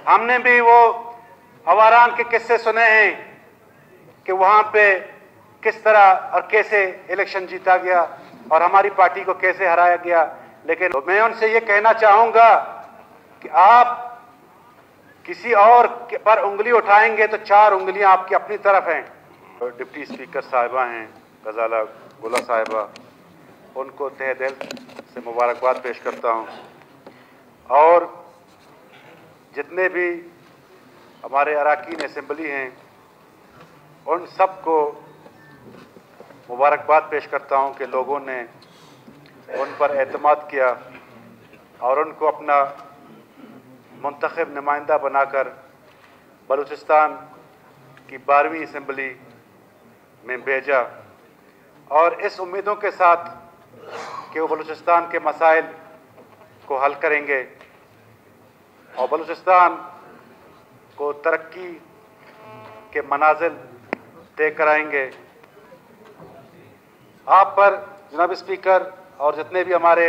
हमने भी वो अवारान के किस्से सुने हैं कि वहां पे किस तरह और कैसे इलेक्शन जीता गया और हमारी पार्टी को कैसे हराया गया। लेकिन मैं उनसे ये कहना चाहूंगा कि आप किसी और पर उंगली उठाएंगे तो 4 उंगलियां आपकी अपनी तरफ हैं। डिप्टी स्पीकर साहिबा हैं गजाला गुला साहिबा, उनको तहे दिल से मुबारकबाद पेश करता हूं और जितने भी हमारे अराकीन असेंबली हैं उन सबको मुबारकबाद पेश करता हूं कि लोगों ने उन पर एतमाद किया और उनको अपना मुंतखब नुमाइंदा बनाकर बलूचिस्तान की 12वीं असेंबली में भेजा और इस उम्मीदों के साथ कि वो बलूचिस्तान के मसाइल को हल करेंगे और बलूचिस्तान को तरक्की के मनाजिल तय कराएंगे। आप पर जनाब स्पीकर और जितने भी हमारे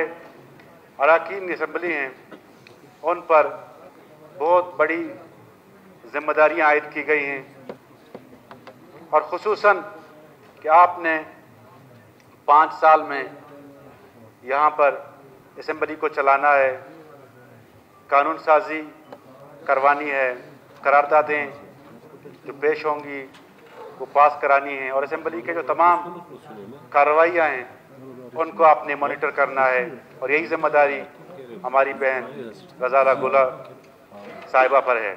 अराकीन असेंबली हैं उन पर बहुत बड़ी जिम्मेदारियां आयद की गई हैं और खुसूसन कि आपने 5 साल में यहाँ पर असेंबली को चलाना है, कानून साजी करवानी है, करारदादें जो पेश होंगी वो पास करानी है और असेंबली के जो तमाम कार्रवाइयाँ हैं उनको आपने मॉनिटर करना है और यही जिम्मेदारी हमारी बहन गजाला गुला साहिबा पर है।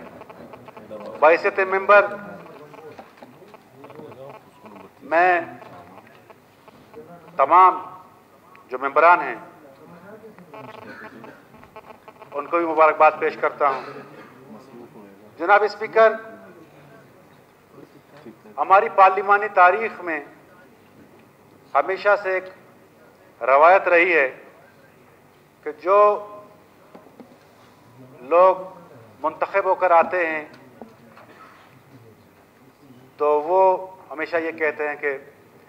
बाइसत मेंबर मैं तमाम जो मेंबरान हैं उनको भी मुबारकबाद पेश करता हूं। जनाब स्पीकर, हमारी पार्लिमानी तारीख में हमेशा से एक रवायत रही है कि जो लोग मुंतखब होकर आते हैं तो वो हमेशा ये कहते हैं कि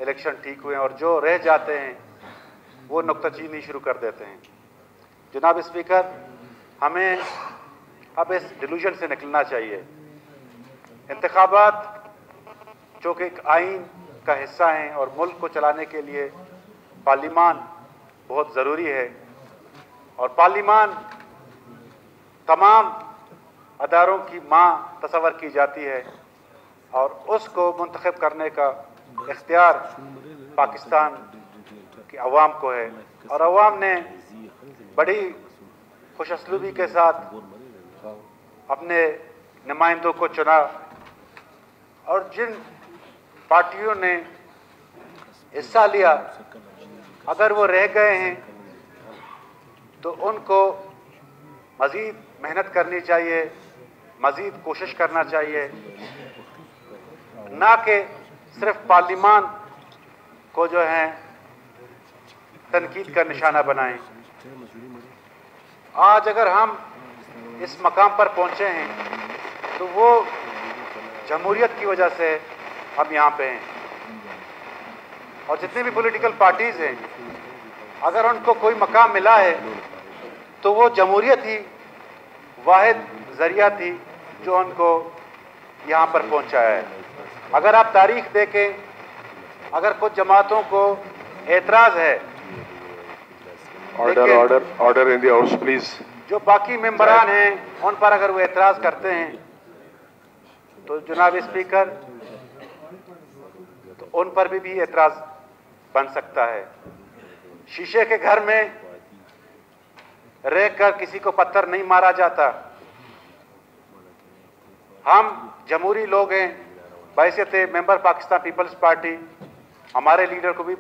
इलेक्शन ठीक हुए और जो रह जाते हैं वो नुक्ताचीनी शुरू कर देते हैं। जनाब स्पीकर, हमें अब इस डिल्यूजन से निकलना चाहिए। इंतखाबात जो कि एक आइन का हिस्सा हैं और मुल्क को चलाने के लिए पार्लिमान बहुत ज़रूरी है और पार्लिमान तमाम अदारों की माँ तस्वर की जाती है और उसको मुंतखब करने का इख्तियार पाकिस्तान की अवाम को है और अवाम ने बड़ी खुशअस्लूबी के साथ अपने नुमाइंदों को चुना और जिन पार्टियों ने हिस्सा लिया अगर वो रह गए हैं तो उनको मज़ीद मेहनत करनी चाहिए, मज़ीद कोशिश करना चाहिए, ना कि सिर्फ पार्लिमान को जो है तनकीद का निशाना बनाएं। आज अगर हम इस मकाम पर पहुंचे हैं तो वो जमहूरियत की वजह से हम यहाँ पे हैं और जितनी भी पॉलिटिकल पार्टीज़ हैं अगर उनको कोई मकाम मिला है तो वो जमहूरियत ही वाहिद ज़रिया थी जो उनको यहाँ पर पहुँचाया है। अगर आप तारीख देखें, अगर कुछ जमातों को एतराज़ है, order in the house please, जो बाकी मेंबरान हैं उन पर अगर वो एतराज़ करते हैं तो जनाब स्पीकर तो उन पर भी एतराज़ बन सकता है। शीशे के घर में रहकर किसी को पत्थर नहीं मारा जाता। हम जमहूरी लोग हैं, बैसियत मेंबर पाकिस्तान पीपल्स पार्टी, हमारे लीडर को भी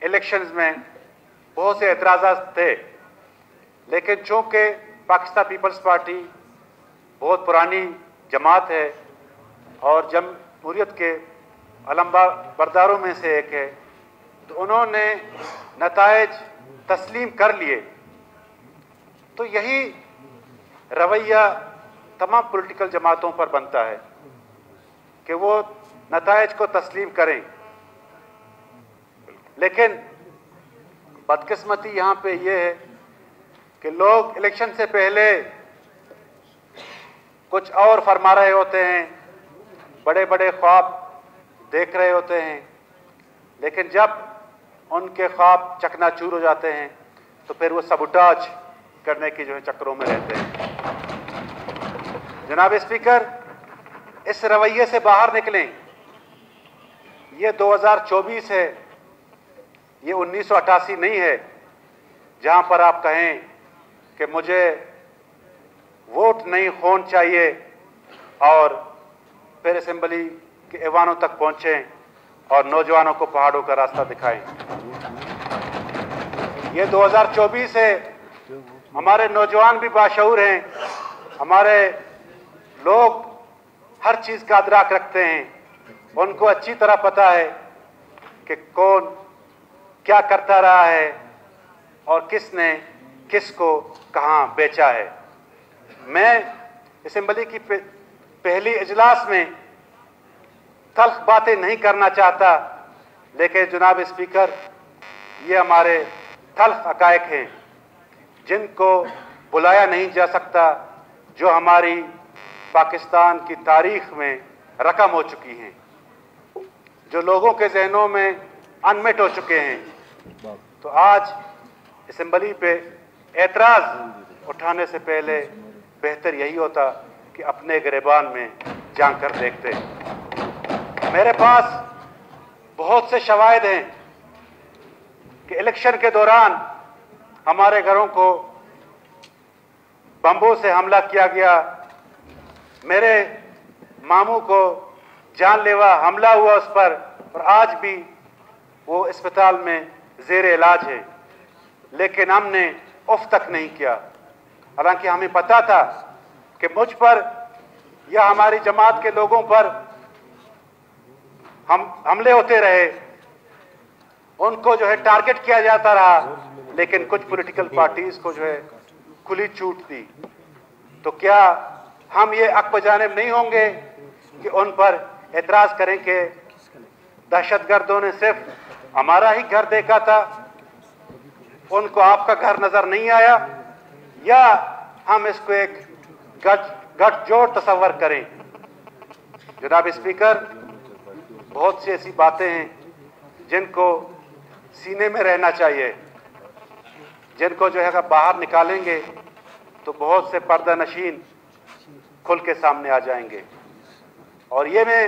इलेक्शंस में बहुत से एतराज़ात थे, लेकिन चूंकि पाकिस्तान पीपल्स पार्टी बहुत पुरानी जमात है और जमहूरियत के अलम्बा बरदारों में से एक है तो उन्होंने नताइज तस्लीम कर लिए। तो यही रवैया तमाम पॉलिटिकल जमातों पर बनता है कि वो नताइज को तस्लीम करें, लेकिन बदकिस्मती यहाँ पे ये है कि लोग इलेक्शन से पहले कुछ और फरमा रहे होते हैं, बड़े बड़े ख्वाब देख रहे होते हैं, लेकिन जब उनके ख्वाब चकनाचूर हो जाते हैं तो फिर वो सबुटाज करने की जो है चक्करों में रहते हैं। जनाब स्पीकर, इस रवैये से बाहर निकलें। ये 2024 है, ये 1988 नहीं है जहां पर आप कहें कि मुझे वोट नहीं खोन चाहिए और फिर असेंबली के ऐवानों तक पहुंचें और नौजवानों को पहाड़ों का रास्ता दिखाएं। ये 2024 है, हमारे नौजवान भी बाशऊर हैं, हमारे लोग हर चीज़ का अदराक रखते हैं, उनको अच्छी तरह पता है कि कौन क्या करता रहा है और किसने किसको कहां बेचा है। मैं असेंबली की पहली इजलास में तल्ख बातें नहीं करना चाहता, लेकिन जनाब स्पीकर, ये हमारे तल्ख हक़ाइक़ हैं जिनको बुलाया नहीं जा सकता, जो हमारी पाकिस्तान की तारीख में रकम हो चुकी हैं, जो लोगों के जहनों में अनमिट हो चुके हैं। तो आज असेंबली पे एतराज़ उठाने से पहले बेहतर यही होता कि अपने गिरबान में झांक कर देखते। मेरे पास बहुत से शवाहिद हैं कि इलेक्शन के दौरान हमारे घरों को बम्बों से हमला किया गया, मेरे मामू को जानलेवा हमला हुआ उस पर, और आज भी वो अस्पताल में ज़ेर इलाज है, लेकिन हमने उफ तक नहीं किया। हालांकि हमें पता था कि मुझ पर या हमारी जमात के लोगों पर हमले होते रहे, उनको जो है टारगेट किया जाता रहा, लेकिन कुछ पॉलिटिकल पार्टीज को जो है खुली छूट दी। तो क्या हम ये हक बजानिब नहीं होंगे कि उन पर एतराज़ करें कि दहशतगर्दों ने सिर्फ हमारा ही घर देखा था, उनको आपका घर नजर नहीं आया? या हम इसको एक गठजोड़ तस्वर करें? जनाब स्पीकर, बहुत सी ऐसी बातें हैं जिनको सीने में रहना चाहिए, जिनको जो है अगर बाहर निकालेंगे तो बहुत से पर्दा नशीन खुल के सामने आ जाएंगे। और ये मैं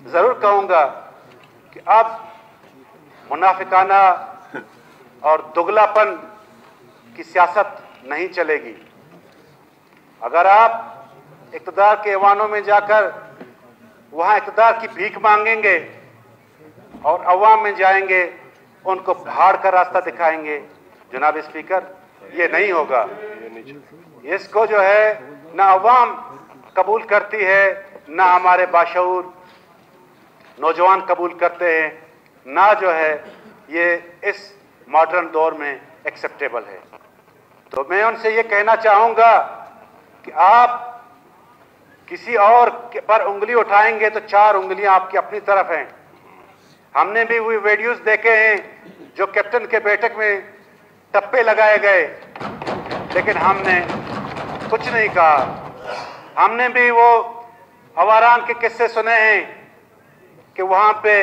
ज़रूर कहूँगा कि अब मुनाफिकाना और दुगलापन की सियासत नहीं चलेगी। अगर आप इक़्तिदार के ऐवानों में जाकर वहाँ इक़्तिदार की भीख मांगेंगे और अवाम में जाएंगे, उनको भाड़ का रास्ता दिखाएंगे, जनाब स्पीकर, ये नहीं होगा। इसको जो है ना अवाम कबूल करती है, ना हमारे बाशऊर नौजवान कबूल करते हैं, ना जो है ये इस मॉडर्न दौर में एक्सेप्टेबल है। तो मैं उनसे ये कहना चाहूँगा कि आप किसी और पर उंगली उठाएंगे तो 4 उंगलियां आपकी अपनी तरफ हैं। हमने भी वो वीडियोस देखे हैं जो कैप्टन के बैठक में टप्पे लगाए गए, लेकिन हमने कुछ नहीं कहा। हमने भी वो अवारान के किस्से सुने हैं कि वहाँ पे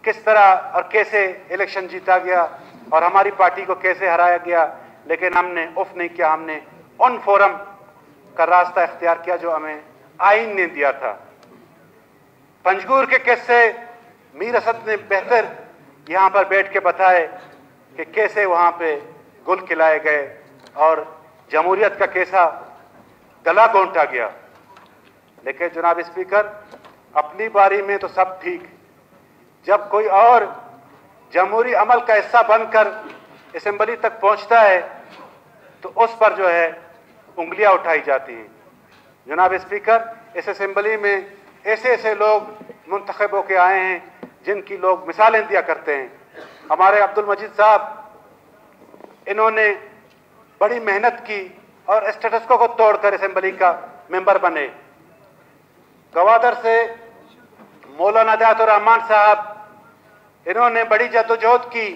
किस तरह और कैसे इलेक्शन जीता गया और हमारी पार्टी को कैसे हराया गया, लेकिन हमने उफ नहीं किया। हमने उन फोरम का रास्ता इख्तियार किया जो हमें आईन ने दिया था। पंजगूर के किस्से मीर असद ने बेहतर यहाँ पर बैठ के बताए कि कैसे वहाँ पे गुल खिलाए गए और जमहूरियत का कैसा गला घोंटा गया। लेकिन जनाब स्पीकर, अपनी बारी में तो सब ठीक, जब कोई और जमहूरी अमल का हिस्सा बनकर असेंबली तक पहुंचता है तो उस पर जो है उंगलियां उठाई जाती हैं। जनाब स्पीकर, इस असेंबली में ऐसे ऐसे लोग मुंतखब होकर आए हैं जिनकी लोग मिसालें दिया करते हैं। हमारे अब्दुल मजीद साहब, इन्होंने बड़ी मेहनत की और स्टेटस को तोड़कर असेंबली का मेंबर बने। गवादर से मौलाना दातुर रहमान साहब, इन्होंने बड़ी जद्दोजहद की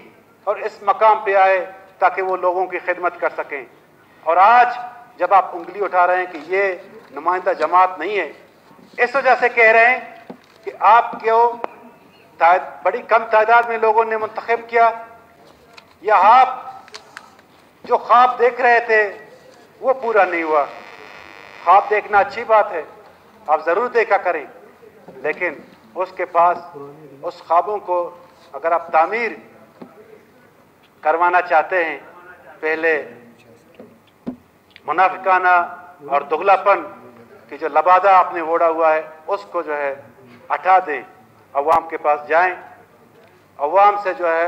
और इस मकाम पे आए ताकि वो लोगों की खिदमत कर सकें। और आज जब आप उंगली उठा रहे हैं कि ये नुमाइंदा जमात नहीं है। इस वजह से कह रहे हैं कि आप क्यों बड़ी कम तादाद में लोगों ने मुंतखब किया, या आप जो ख्वाब देख रहे थे वो पूरा नहीं हुआ। ख्वाब देखना अच्छी बात है, आप ज़रूर देखा करें, लेकिन उसके पास उस ख्वाबों को अगर आप तामीर करवाना चाहते हैं, पहले मुनाफिकाना और दुगलापन की जो लबादा आपने ओढ़ा हुआ है उसको जो है हटा दें, अवाम के पास जाएं, अवाम से जो है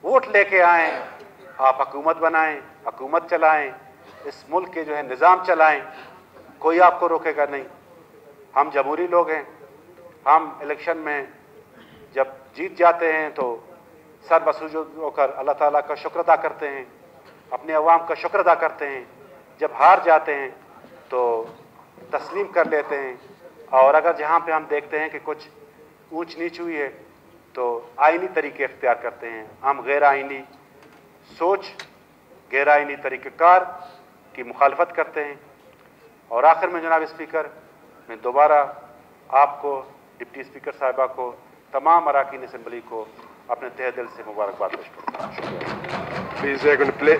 वोट लेके आएं, आप हुकूमत बनाएं, हुकूमत चलाएं, इस मुल्क के जो है निज़ाम चलाएं, कोई आपको रोकेगा नहीं। हम जमहूरी लोग हैं, हम इलेक्शन में जब जीत जाते हैं तो सर बसूजुद होकर अल्लाह ताला का शुक्र अदा करते हैं, अपने अवाम का शुक्र अदा करते हैं। जब हार जाते हैं तो तस्लीम कर लेते हैं, और अगर जहाँ पे हम देखते हैं कि कुछ ऊंच नीच हुई है तो आईनी तरीके इख्तियार करते हैं। हम गैर आईनी सोच, गैर आईनी तरीक़ेकार की मुखालफत करते हैं। और आखिर में जनाब स्पीकर, मैं दोबारा आपको, डिप्टी स्पीकर साहिबा को, तमाम अरकान असम्बली को अपने तहे दिल से मुबारकबाद पेश करता हूँ। Please, they're going to play.